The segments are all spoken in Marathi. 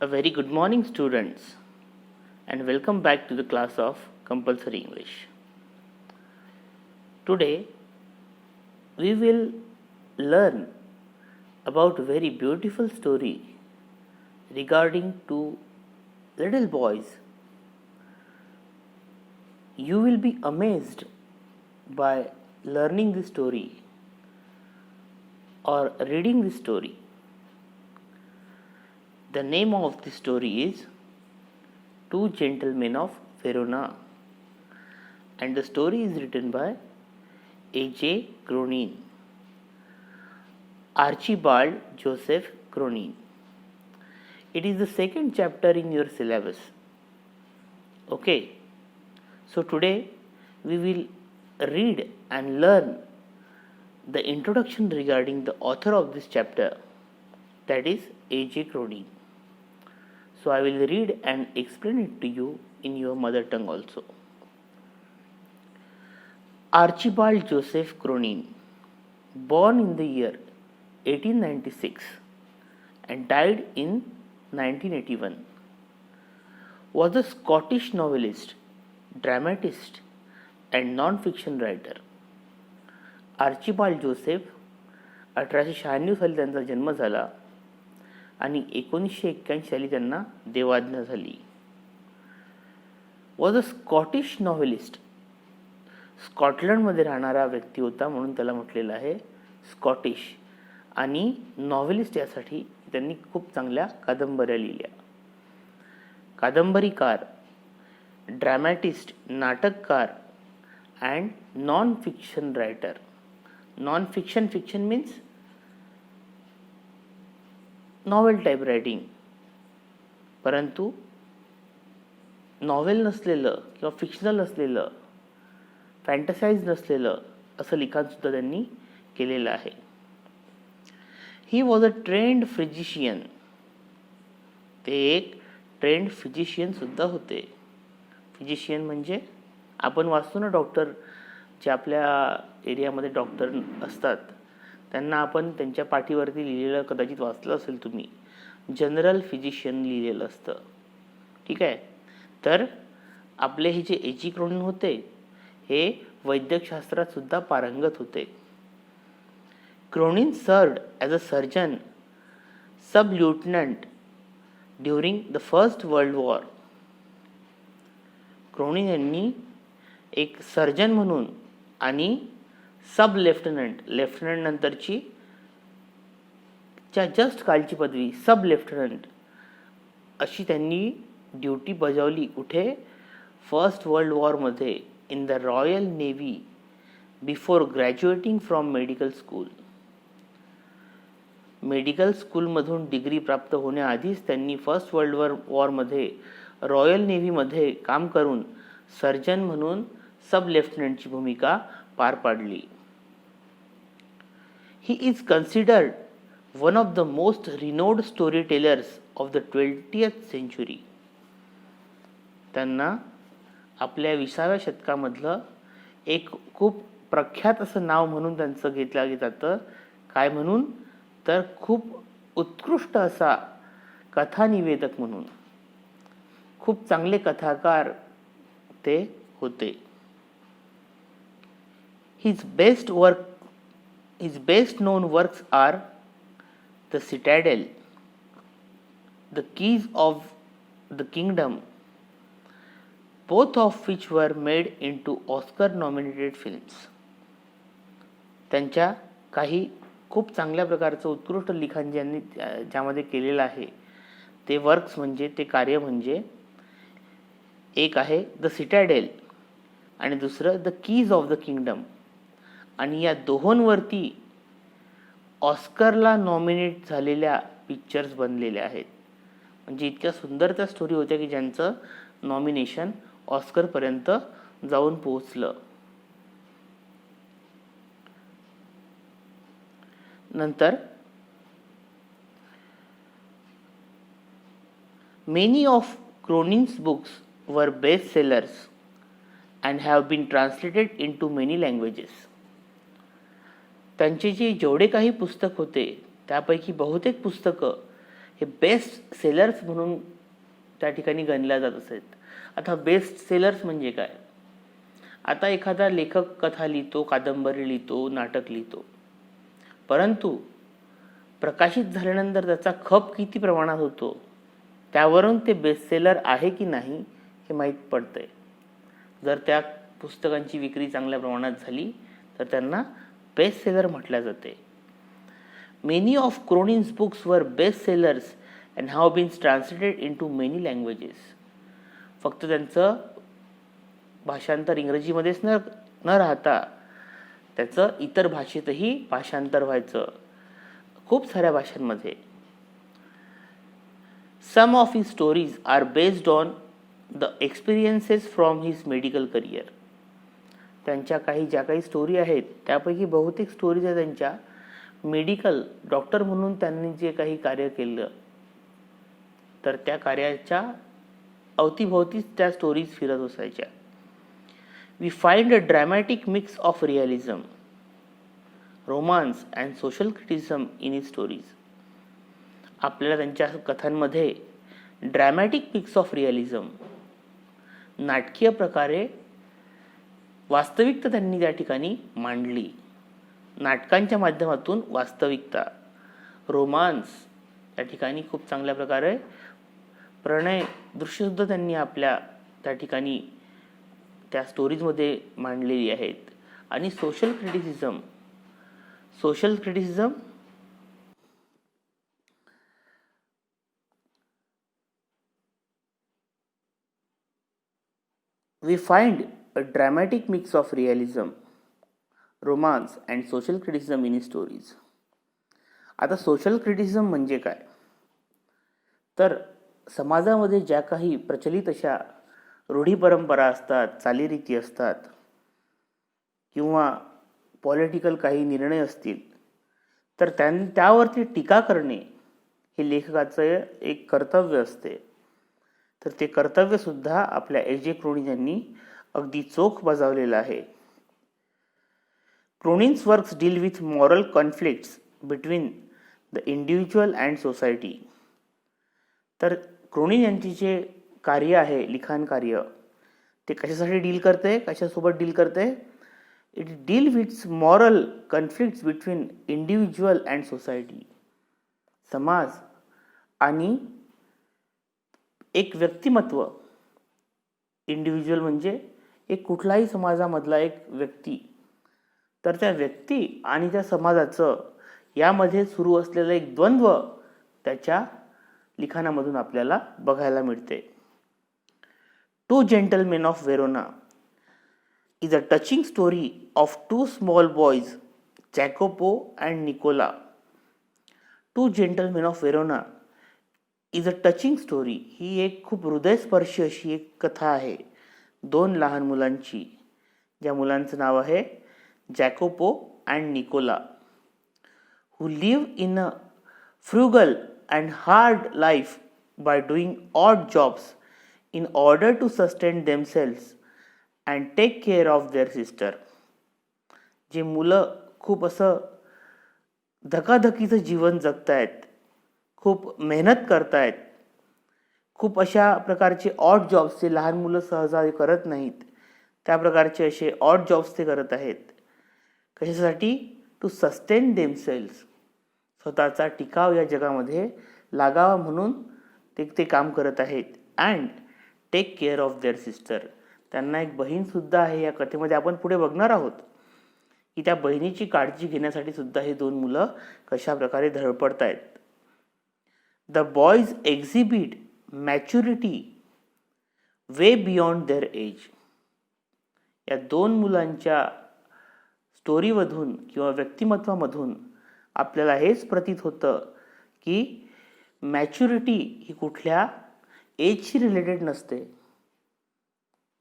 A very good morning, students, and welcome back to the class of Compulsory English. Today, we will learn about a very beautiful story regarding two little boys. You will be amazed by learning this story or reading this story. The name of the story is Two Gentlemen of Verona, and the story is written by A.J. Cronin, Archibald Joseph Cronin. It is the second chapter in your syllabus. Okay, so today we will read and learn the introduction regarding the author of this chapter, that is A.J. Cronin. So I will read and explain it to you in your mother tongue also. Archibald Joseph Cronin, born in the year 1896 and died in 1981, was a Scottish novelist, dramatist and non-fiction writer. Archibald Joseph 1896 साली त्यांचा जन्म झाला आणि 1981 साली त्यांना देवाज्ञा झाली. वॉज अ स्कॉटिश नॉव्हेलिस्ट, स्कॉटलंडमध्ये राहणारा व्यक्ती होता म्हणून त्याला म्हटलेलं आहे स्कॉटिश. आणि नॉव्हेलिस्ट यासाठी त्यांनी खूप चांगल्या कादंबऱ्या लिहिल्या. कादंबरीकार, ड्रॅमॅटिस्ट, नाटककार and non fiction writer. Non fiction, fiction means novel type writing, परंतु नॉवेल नसलेलं किंवा फिक्शनल नसलेलं, फॅन्टसाइज नसलेलं असं लिखाणसुद्धा त्यांनी केलेलं आहे. He was a trend physician. ते एक ट्रेंड फिजिशियनसुद्धा होते. फिजिशियन म्हणजे आपण वाचतो ना, डॉक्टर जे आपल्या एरियामध्ये डॉक्टर असतात त्यांना आपण त्यांच्या पाठीवरती लिहिलेलं कदाचित वाचलं असेल तुम्ही, जनरल फिजिशियन लिहिलेलं असतं. ठीक आहे. तर आपले हे जे A.J. क्रोनिन होते हे वैद्यकशास्त्रात सुद्धा पारंगत होते. Cronin served as a surgeon sub lieutenant during the first world war. Cronin यांनी एक सर्जन म्हणून आणि सब लेफ्टनंट, लेफ्टनंट नंतरची च्या जस्ट खालची पदवी सब लेफ्टनंट अशी त्यांनी ड्युटी बजावली. कुठे? फर्स्ट वर्ल्ड वॉरमध्ये in the royal navy before graduating from medical school. Medical स्कूलमधून डिग्री प्राप्त होण्याआधीच त्यांनी फर्स्ट वर्ल्ड वॉरमध्ये रॉयल नेव्हीमध्ये काम करून सर्जन म्हणून सब लेफ्टनंटची भूमिका पार पाडली. He is considered one of the most renowned storytellers of the 20th century. त्यांना आपल्या 20व्या शतकामधलं एक खूप प्रख्यात असं नाव म्हणून त्यांचं घेतलं जातं. काय म्हणून? तर खूप उत्कृष्ट असा कथानिवेदक म्हणून. खूप चांगले कथाकार ते होते. His best known works are The Citadel, The Keys of the Kingdom, both of which were made into Oscar nominated films. त्यांच्या काही खूप चांगल्या प्रकारचं उत्कृष्ट लिखाण ज्यांनी ज्यामध्ये केलेलं आहे ते वर्क्स म्हणजे, ते कार्य म्हणजे, एक आहे द सिटॅडेल आणि दुसरं the keys of the kingdom. आणि या दोहोंवरती ऑस्करला नॉमिनेट झालेल्या पिक्चर्स बनलेल्या आहेत. म्हणजे इतक्या सुंदर त्या स्टोरी होत्या की ज्यांचं नॉमिनेशन ऑस्करपर्यंत जाऊन पोहोचलं. नंतर many of Cronin's books were best sellers and have been translated into many languages. त्यांचे जेवढे काही पुस्तक होते त्यापैकी बहुतेक पुस्तकं हे बेस्ट सेलर्स म्हणून त्या ठिकाणी गणल्या जात असत. आता बेस्ट सेलर्स म्हणजे काय? आता एखादा लेखक कथा लिहितो, कादंबरी लिहितो, नाटक लिहितो, परंतु प्रकाशित झाल्यानंतर त्याचा खप किती प्रमाणात होतो त्यावरून ते बेस्ट सेलर आहे की नाही हे माहीत पडतंय. जर त्या पुस्तकांची विक्री चांगल्या प्रमाणात झाली तर त्यांना बेस्ट सेलर म्हटल्या जाते. Many of Cronin's books were best sellers and have been translated into many languages. फक्त त्यांचं भाषांतर इंग्रजीमध्येच न राहता त्याचं इतर भाषेतही भाषांतर व्हायचं, खूप साऱ्या भाषांमध्ये. Some of his stories are based on the experiences from his medical career. त्यांच्या ज्या काही स्टोरी आहेत त्यापैकी बहुतेक स्टोरीज आहेत त्यांच्या मेडिकल डॉक्टर म्हणून त्यांनी जे काही कार्य केलं तर त्या कार्याच्या अवतीभोवतीच त्या स्टोरीज फिरत असायच्या. We find a dramatic mix of realism, romance and social criticism in his stories. आपल्याला त्यांच्या कथांमध्ये ड्रॅमॅटिक मिक्स ऑफ रिअलिझम, नाटकीय प्रकारे वास्तविकता त्यांनी त्या ठिकाणी मांडली. नाटकांच्या माध्यमातून वास्तविकता, रोमांस त्या ठिकाणी खूप चांगल्या प्रकारे प्रणय दृश्यसुद्धा त्यांनी आपल्या त्या ठिकाणी त्या स्टोरीजमध्ये मांडलेली आहेत. आणि social criticism we find a dramatic mix of realism, romance and social criticism in his stories. आता सोशल क्रिटिसिझम म्हणजे काय? तर समाजामध्ये ज्या काही प्रचलित अशा रूढी परंपरा असतात, चालीरीती असतात किंवा पॉलिटिकल काही निर्णय असतील तर त्यावरती टीका करणे हे लेखकाचं एक कर्तव्य असते. तर ते कर्तव्य सुद्धा आपल्या ए.जे. क्रोनिन यांनी अगदी चोख बजावलेलं आहे. Cronin's works deal with moral conflicts between the individual and society. तर क्रोनिन यांची जे कार्य आहे, लिखाण कार्य, ते कशासाठी डील करते, कशासोबत डील करते? It deal with moral conflicts between individual and society. समाज आणि एक व्यक्तिमत्व, इंडिव्हिज्युअल म्हणजे एक कुठलाही समाजामधला एक व्यक्ती, तर त्या व्यक्ती आणि त्या समाजाचं यामध्ये सुरू असलेलं एक द्वंद्व त्याच्या लिखाणामधून आपल्याला बघायला मिळते. Two gentlemen of Verona is a touching story of two small boys, Jacopo and Nicola. Two Gentlemen of Verona is a touching story. ही एक खूप हृदयस्पर्शी अशी एक कथा आहे दोन लहान मुलांची, ज्या मुलांचं नाव आहे Jacopo and Nicola, who live in a frugal and hard life by doing odd jobs in order to sustain themselves and take care of their sister. जे मुलं खूप असं धकाधकीचं जीवन जगतायत, खूप मेहनत करतायत, खूप अशा प्रकारचे ऑड जॉब्स जे लहान मुलं सहसा करत नाहीत त्या प्रकारचे असे ऑड जॉब्स ते करत आहेत. कशासाठी? टू सस्टेन देमसेल्स, स्वतःचा टिकाव या जगामध्ये लागावा म्हणून ते काम करत आहेत. And take care of their sister, त्यांना एक बहीण सुद्धा आहे. या कथेमध्ये आपण पुढे बघणार आहोत की त्या बहिणीची काळजी घेण्यासाठी सुद्धा हे दोन मुलं कशा प्रकारे धडपडतायत. The boys exhibit maturity way beyond their age. या दोन मुलांच्या स्टोरीमधून किंवा व्यक्तिमत्वामधून आपल्याला हेच प्रतीत होतं की मॅच्युरिटी ही कुठल्या एजशी रिलेटेड नसते.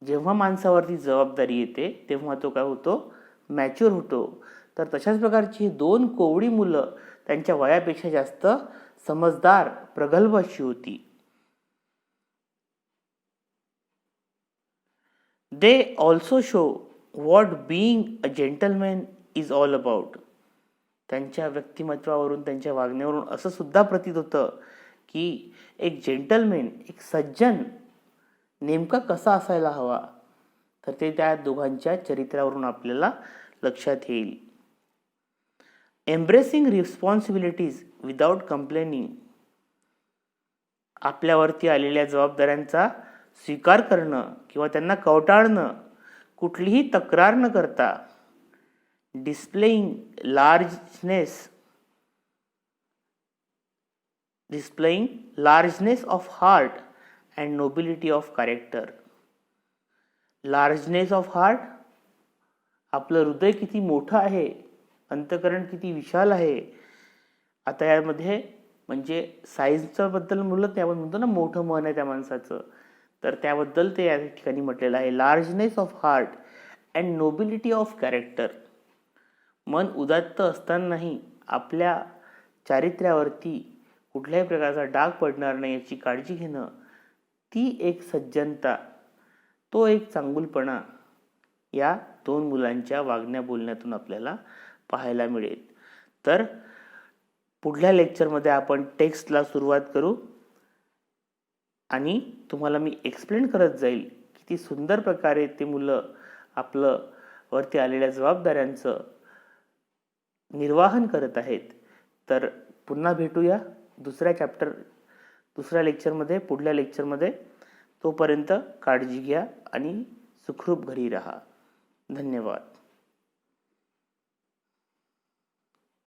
जेव्हा माणसावरती जबाबदारी येते तेव्हा तो काय होतो? मॅच्युअर होतो. तर तशाच प्रकारची ही दोन कोवळी मुलं त्यांच्या वयापेक्षा जास्त समजदार, प्रगल्भ अशी होती. They also show what being a gentleman is all about. त्यांच्या व्यक्तिमत्वावरून, त्यांच्या वागण्यावरून असं सुद्धा प्रतीत होतं की एक जेंटलमॅन, एक सज्जन नेमका कसा असायला हवा, तर ते त्या दोघांच्या चरित्रावरून आपल्याला लक्षात येईल. एम्ब्रेसिंग रिस्पॉन्सिबिलिटीज विदाउट कंप्लेनिंग, आपल्यावरती आलेल्या जबाबदाऱ्यांचा स्वीकार करणं किंवा त्यांना कवटाळणं, कुठलीही तक्रार न करता. Displaying largeness of heart and nobility of character. Largeness of heart, आपलं हृदय किती मोठं आहे, अंतःकरण किती विशाल आहे. आता यामध्ये म्हणजे साईजच्या बद्दल बोलत नाही, आपण म्हणतो ना मोठं मन आहे त्या माणसाचं, तर त्याबद्दल ते या ठिकाणी म्हटलेलं आहे. Largeness of heart and nobility of character. मन उदात्त असतानाही आपल्या चारित्र्यावरती कुठल्याही प्रकारचा डाग पडणार नाही याची काळजी घेणं, ती एक सज्जनता, तो एक चांगुलपणा या दोन मुलांच्या वागण्या बोलण्यातून आपल्याला पाहायला मिळेल. तर पुढल्या लेक्चरमध्ये आपण टेक्स्टला सुरुवात करू आणि तुम्हाला मी एक्सप्लेन करत जाईल किती सुंदर प्रकारे ते मुलं आपलं वरती आलेल्या जबाबदाऱ्यांचं निर्वाहन करत आहेत. तर पुन्हा भेटूया दुसऱ्या लेक्चरमध्ये, पुढल्या लेक्चरमध्ये. तोपर्यंत काळजी घ्या आणि सुखरूप घरी राहा. धन्यवाद.